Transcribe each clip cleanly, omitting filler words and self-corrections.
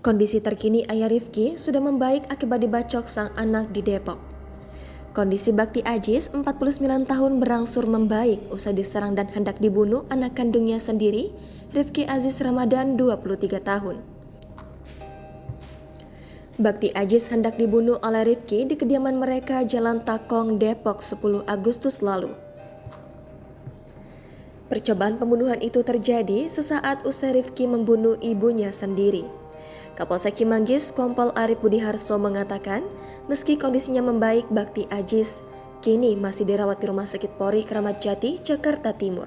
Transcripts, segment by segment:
Kondisi terkini ayah Rifki sudah membaik akibat dibacok sang anak di Depok. Kondisi Bakti Ajis, 49 tahun berangsur membaik usai diserang dan hendak dibunuh anak kandungnya sendiri, Rifki Aziz Ramadan, 23 tahun. Bakti Ajis hendak dibunuh oleh Rifki di kediaman mereka Jalan Takong, Depok 10 Agustus lalu. Percobaan pembunuhan itu terjadi sesaat usai Rifki membunuh ibunya sendiri. Kapolsek Cimanggis Kompol Arif Budiharso mengatakan, meski kondisinya membaik, Bakti Ajis kini masih dirawat di Rumah Sakit Polri Kramat Jati, Jakarta Timur.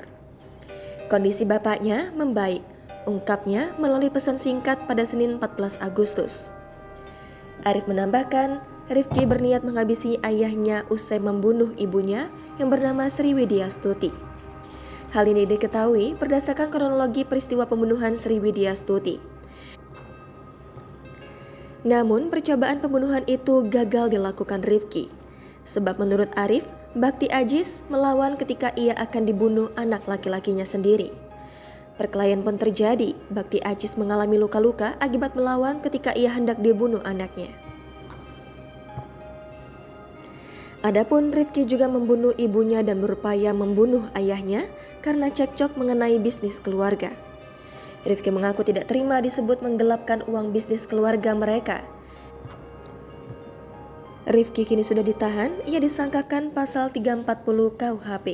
Kondisi bapaknya membaik, ungkapnya melalui pesan singkat pada Senin 14 Agustus. Arif menambahkan, Rifki berniat menghabisi ayahnya usai membunuh ibunya yang bernama Sri Widya Stuti. Hal ini diketahui berdasarkan kronologi peristiwa pembunuhan Sri Widya Stuti. Namun, percobaan pembunuhan itu gagal dilakukan Rifki. Sebab menurut Arif, Bakti Ajis melawan ketika ia akan dibunuh anak laki-lakinya sendiri. Perkelahian pun terjadi, Bakti Ajis mengalami luka-luka akibat melawan ketika ia hendak dibunuh anaknya. Adapun Rifki juga membunuh ibunya dan berupaya membunuh ayahnya karena cekcok mengenai bisnis keluarga. Rifki mengaku tidak terima disebut menggelapkan uang bisnis keluarga mereka. Rifki kini sudah ditahan, ia disangkakan pasal 340 KUHP.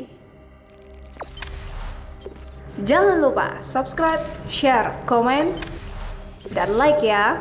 Jangan lupa subscribe, share, komen, dan like ya.